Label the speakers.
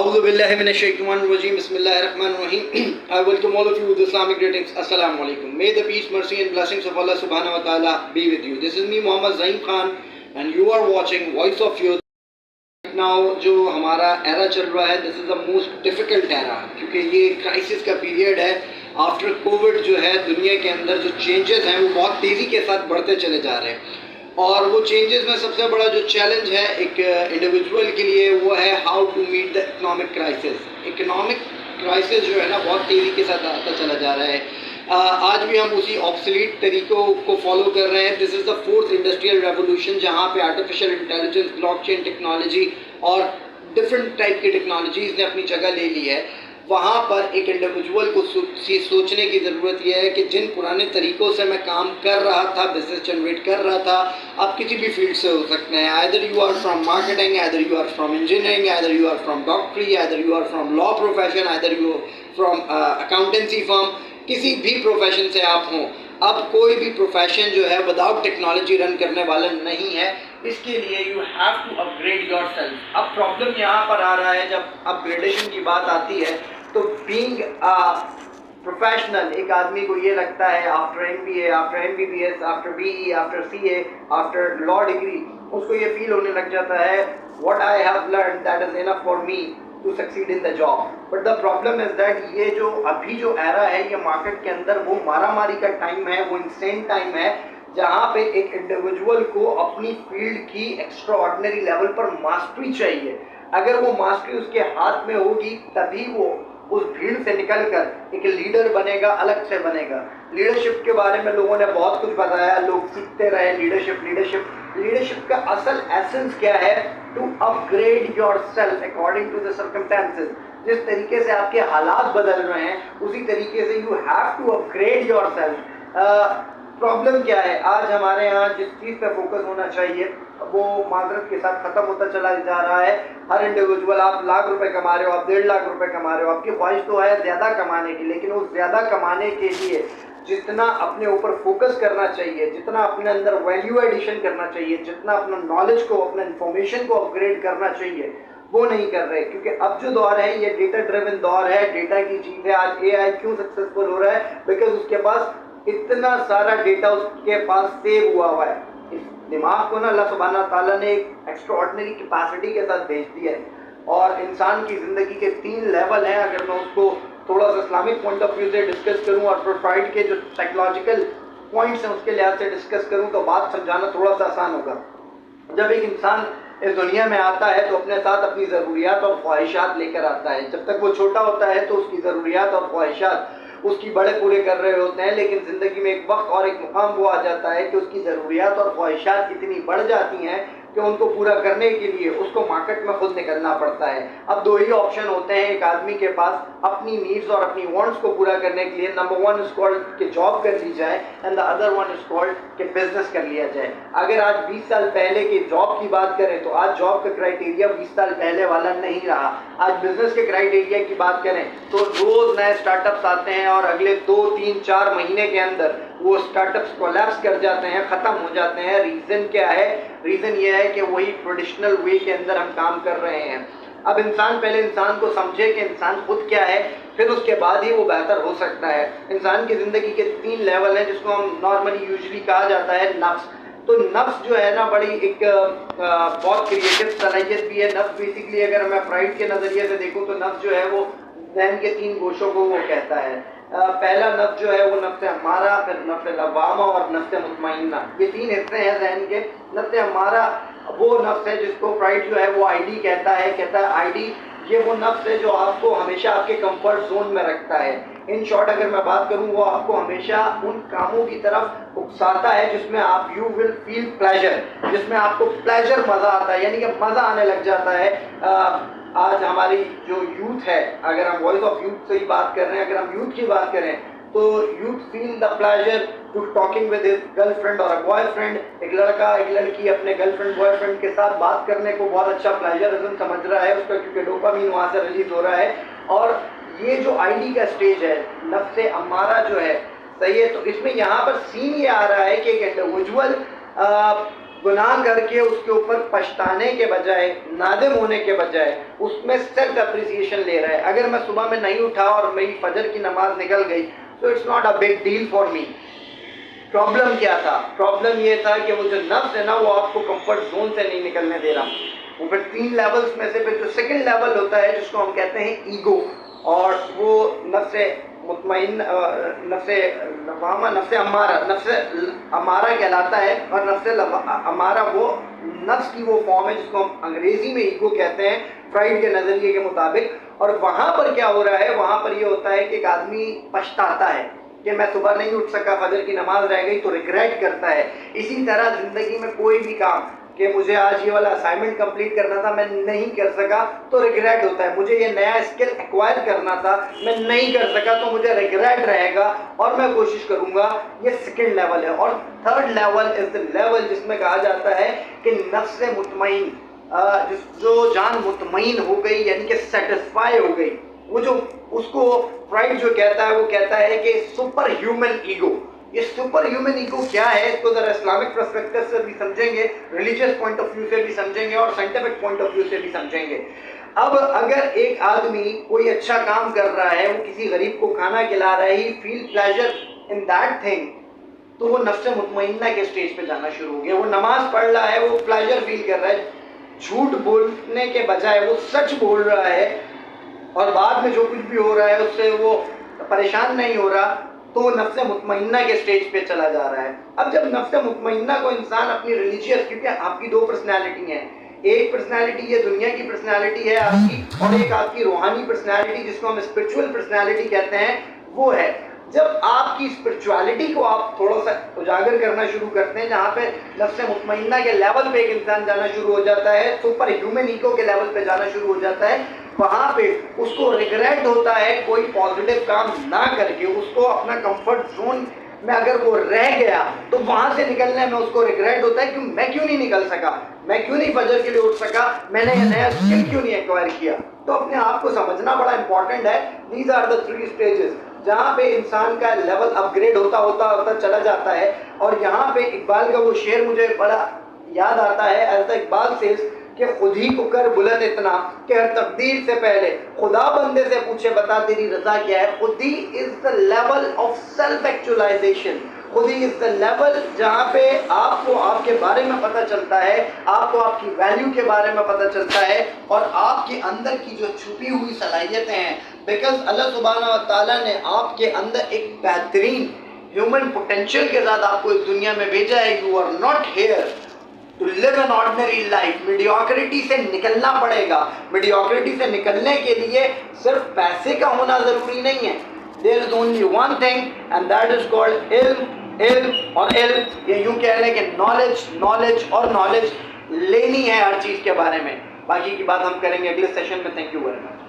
Speaker 1: A'udhu billahi minash shaitanir rajeem. Bismillahir rahmanir rahim. I welcome all of you with Islamic greetings. Assalamu alaikum. May the peace, mercy and blessings of Allah subhanahu wa ta'ala be with you. This is me Muhammad Zaim Khan and you are watching Voice of Youth. Right now जो हमारा era चल रहा है, this is the most difficult era क्योंकि ये crisis का period है. After COVID जो है दुनिया के अंदर जो changes हैं वो बहुत तेज़ी के साथ बढ़ते चले जा रहे हैं और वो चेंजेस में सबसे बड़ा जो चैलेंज है एक इंडिविजुअल के लिए वो है how to meet the economic crisis. Economic crisis जो है ना बहुत तेज़ी के साथ आता चला जा रहा है. आज भी हम उसी ऑब्सोलीट तरीक़ों को फॉलो कर रहे हैं. This is the fourth industrial revolution जहाँ पे आर्टिफिशियल इंटेलिजेंस, ब्लॉकचेन टेक्नोलॉजी और डिफरेंट टाइप की टेक्नोलॉजीज़ ने अपनी जगह ले ली है. वहाँ पर एक इंडिविजुअल को सोचने की ज़रूरत यह है कि जिन पुराने तरीक़ों से मैं काम कर रहा था, बिजनेस जनरेट कर रहा था, आप किसी भी फील्ड से हो सकते हैं. Either you are from marketing, either you are from engineering, either you are from डॉक्टरी, either you are from law profession, either you from accountancy firm. किसी भी प्रोफेशन से आप हों, अब कोई भी प्रोफेशन जो है विदाउट टेक्नोलॉजी रन करने वाला नहीं है. इसके लिए you have to upgrade yourself. अब प्रॉब्लम यहाँ पर आ रहा है जब अपग्रेडेशन की बात आती है तो बीइंग प्रोफेशनल एक आदमी को ये लगता है after MBA, after MBBS, after BE, after CA, after law degree, उसको ये फील होने लग जाता है what I have learn that is enough for me to succeed in the job. But the problem is that ये जो अभी जो एरा है ये मार्केट के अंदर वो मारामारी का टाइम है, वो इंसेन टाइम है जहाँ पे एक इंडिविजुअल को अपनी फील्ड की एक्स्ट्रा ऑर्डिनरी लेवल पर मास्टरी चाहिए. अगर वो मास्टरी उसके हाथ में होगी तभी वो उस भीड़ से निकलकर एक लीडर बनेगा, अलग से बनेगा. लीडरशिप के बारे में लोगों ने बहुत कुछ बताया, लोग सीखते रहे. लीडरशिप का असल एसेंस क्या है? To upgrade yourself according to the circumstances. जिस तरीके से आपके हालात बदल रहे हैं उसी तरीके से you have to upgrade yourself. Problem क्या है? आज हमारे यहाँ जिस चीज़ पे फोकस होना चाहिए वो माजरत के साथ ख़त्म होता चला जा रहा है. हर इंडिविजुअल, आप लाख रुपए कमा रहे हो, आप 1.5 लाख रुपए कमा रहे हो, आपकी ख्वाहिश तो है ज़्यादा कमाने की, लेकिन उस ज़्यादा कमाने के लिए जितना अपने ऊपर फोकस करना चाहिए, जितना अपने अंदर वैल्यू एडिशन करना चाहिए, जितना अपना नॉलेज को, अपना इन्फॉर्मेशन को अपग्रेड करना चाहिए, वो नहीं कर रहे. क्योंकि अब जो दौर है ये डेटा ड्रिवन दौर है, डेटा की चीज़ है. आज AI क्यों सक्सेसफुल हो रहा है? बिकॉज उसके पास इतना सारा डेटा उसके पास सेव हुआ है. इस दिमाग को ना अल्लाह सुब्हानहू व तआला ने एक एक्स्ट्राऑर्डिनरी कैपेसिटी के साथ भेज दिया है. और इंसान की ज़िंदगी के 3 लेवल हैं. अगर मैं उसको थोड़ा सा इस्लामिक पॉइंट ऑफ व्यू से डिस्कस करूं और फ्रॉइड के जो साइकोलॉजिकल पॉइंट्स हैं उसके लिहाज से डिस्कस करूं तो बात समझाना थोड़ा सा आसान होगा. जब एक इंसान इस दुनिया में आता है तो अपने साथ अपनी ज़रूरियात और ख्वाहिशात लेकर आता है. जब तक वो छोटा होता है तो उसकी ज़रूरियात और ख्वाहिशात उसकी बड़े पूरे कर रहे होते हैं, लेकिन ज़िंदगी में एक वक्त और एक मुकाम वो आ जाता है कि उसकी ज़रूरियात और ख्वाहिशात इतनी बढ़ जाती हैं कि उनको पूरा करने के लिए उसको मार्केट में खुद निकलना पड़ता है. अब 2 ही ऑप्शन होते हैं एक आदमी के पास अपनी नीड्स और अपनी वांट्स को पूरा करने के लिए. नंबर 1 इज कॉल्ड कि जॉब कर ली जाए and the other one is called कि बिजनेस कर लिया जाए. अगर आज 20 साल पहले की जॉब की बात करें तो आज जॉब का क्राइटेरिया 20 साल पहले वाला नहीं रहा. आज बिजनेस के क्राइटेरिया की बात करें तो रोज़ नए स्टार्टअप्स आते हैं और अगले 2, 3, 4 महीने के अंदर वो स्टार्टअप्स कोलैप्स कर जाते हैं, ख़त्म हो जाते हैं. रीज़न क्या है? रीज़न ये है कि वही ट्रेडिशनल वे के अंदर हम काम कर रहे हैं. अब इंसान पहले इंसान को समझे कि इंसान खुद क्या है, फिर उसके बाद ही वो बेहतर हो सकता है. इंसान की ज़िंदगी के 3 लेवल हैं जिसको हम नॉर्मली यूजुअली कहा जाता है नफ्स. तो नफ्स जो है ना बड़ी एक बहुत क्रिएटिव सलाहियत भी है. नफ्स बेसिकली अगर मैं फ्राइड के नज़रिए से देखूँ तो नफ्स जो है वो ज़हन के 3 गोशों को वो कहता है. पहला नफ्स जो है वो नफ्स अम्मारा, फिर नफ्स लवामा और नफ्स मुतमइन्ना. ये 3 हिस्से हैं ज़हन के. नफ्स अम्मारा वो नफ्स है जिसको फ्राइड जो है वो ID कहता है. ID ये वो नफ्स है जो आपको हमेशा आपके कंफर्ट जोन में रखता है. इन शॉर्ट अगर मैं बात करूं वो आपको हमेशा उन कामों की तरफ उकसाता है जिसमें आप यू विल फील प्लेजर, जिसमें आपको प्लेजर, मज़ा आता है, यानी कि मज़ा आने लग जाता है. आज हमारी जो यूथ है, अगर हम वॉइस ऑफ यूथ से ही बात कर रहे हैं, अगर हम यूथ की बात करें तो youth feel the pleasure to talking with his girlfriend और बॉयफ्रेंड. एक लड़का एक लड़की अपने गर्लफ्रेंड बॉयफ्रेंड के साथ बात करने को बहुत अच्छा प्लेजरिज्म समझ रहा है उसका, क्योंकि डोपामीन वहाँ से रिलीज हो रहा है. और ये जो ID का स्टेज है, नफ्स अम्मारा जो है, सही है. तो इसमें यहाँ पर सीन ये आ रहा है कि एक इंडिविजुअल گناہ کر کے اس کے اوپر پچھتانے کے بجائے، نادم ہونے کے بجائے اس میں سیلف اپریسیشن لے رہا ہے. اگر میں صبح میں نہیں اٹھا اور میری فجر کی نماز نکل گئی تو it's not a big deal for me. Problem کیا تھا؟ پرابلم یہ تھا کہ وہ جو نفس ہے نا وہ آپ کو کمفرٹ زون سے نہیں نکلنے دے رہا. وہ پھر 3 لیولز میں سے پھر جو سیکنڈ لیول ہوتا ہے جس کو ہم کہتے ہیں ایگو، اور وہ نفس مطمئن، نفس لوامہ، نفس امارہ، نفس امارہ کہلاتا ہے. اور نفس امارہ وہ نفس کی وہ فارم ہے جس کو ہم انگریزی میں ایگو کہتے ہیں فرائڈ کے نظریے کے مطابق. اور وہاں پر کیا ہو رہا ہے؟ وہاں پر یہ ہوتا ہے کہ ایک آدمی پچھتاتا ہے کہ میں صبح نہیں اٹھ سکا، فجر کی نماز رہ گئی، تو ریگریٹ کرتا ہے. اسی طرح زندگی میں کوئی بھی کام کہ مجھے آج یہ والا اسائنمنٹ کمپلیٹ کرنا تھا میں نہیں کر سکا تو ریگریٹ ہوتا ہے. مجھے یہ نیا اسکل ایکوائر کرنا تھا میں نہیں کر سکا تو مجھے ریگریٹ رہے گا اور میں کوشش کروں گا. یہ سیکنڈ لیول ہے. اور third level is the level جس میں کہا جاتا ہے کہ نفس مطمئن، جو جان مطمئن ہو گئی یعنی کہ سیٹسفائی ہو گئی. وہ جو اس کو فرائڈ جو کہتا ہے وہ کہتا ہے کہ سپر ہیومن ایگو. یہ سپر ہیومن ایگو کیا ہے؟ اس کو ذرا اسلامک پرسپیکٹو سے بھی سمجھیں گے، ریلیجیس پوائنٹ آف ویو سے بھی سمجھیں گے اور سائنٹیفک پوائنٹ آف ویو سے بھی سمجھیں گے. اب اگر ایک آدمی کوئی اچھا کام کر رہا ہے، وہ کسی غریب کو کھانا کھلا رہا ہے، ہی فیل پلیجر ان دیٹ تھنگ، تو وہ نفس مطمئنہ کے سٹیج پہ جانا شروع ہو گیا. وہ نماز پڑھ رہا ہے، وہ پلیجر فیل کر رہا ہے، جھوٹ بولنے کے بجائے وہ سچ بول رہا ہے اور بعد میں جو کچھ بھی ہو رہا ہے اس سے وہ پریشان نہیں ہو رہا، تو وہ نفس مطمئنہ کے سٹیج پہ چلا جا رہا ہے. اب جب نفس مطمئنہ کو انسان اپنی ریلیجیس، کیونکہ آپ کی 2 پرسنالٹی ہیں، ایک پرسنالٹی یہ دنیا کی پرسنالٹی ہے آپ کی، اور ایک آپ کی روحانی پرسنالٹی جس کو ہم اسپرچول پرسنالٹی کہتے ہیں وہ ہے. جب آپ کی اسپرچوالٹی کو آپ تھوڑا سا اجاگر کرنا شروع کرتے ہیں، جہاں پہ نفس مطمئنہ کے لیول پہ ایک انسان جانا شروع ہو جاتا ہے، سپر ہیومن ایگو کے لیول پہ جانا شروع ہو جاتا ہے، وہاں پہ اس کو ریگریٹ ہوتا ہے کوئی پازیٹیو کام نہ کر کے. اس کو اپنا کمفرٹ زون میں اگر وہ رہ گیا تو وہاں سے نکلنے میں اس کو ریگریٹ ہوتا ہے کہ میں کیوں نہیں نکل سکا، میں کیوں نہیں فجر کے لیے اٹھ سکا، میں نے یہ نیا اسکل کیوں نہیں ایکوائر کیا. تو اپنے آپ کو سمجھنا بڑا امپورٹنٹ ہے. دیز آر دا 3 اسٹیجز جہاں پہ انسان کا لیول اپ گریڈ ہوتا چلا جاتا ہے. اور یہاں پہ اقبال کا وہ شعر مجھے بڑا یاد آتا ہے. ایسا اقبال سیز کہ خود ہی کو کر بلند اتنا کہ ہر تقدیر سے پہلے خدا بندے سے پوچھے بتا تیری رضا کیا ہے. خود ہی is the level of self actualisation. خود ہی از دا لیول جہاں پہ آپ کو آپ کے بارے میں پتہ چلتا ہے، آپ کو آپ کی ویلیو کے بارے میں پتہ چلتا ہے اور آپ کے اندر کی جو چھپی ہوئی صلاحیتیں ہیں. بیکاز اللہ سبحانہ و تعالیٰ نے آپ کے اندر ایک بہترین ہیومن پوٹینشیل کے ساتھ آپ کو اس دنیا میں بھیجا ہے. You are not here to live an ordinary life. Mediocrity سے نکلنا پڑے گا. میڈیوکریٹی سے نکلنے کے لیے صرف پیسے کا ہونا ضروری نہیں ہے. There is only one thing and that is called علم. علم اور علم، یہ یوں کہہ لیں کہ نالج اور نالج لینی ہے ہر چیز کے بارے میں. باقی کی بات ہم کریں گے اگلے سیشن میں. Thank you very much.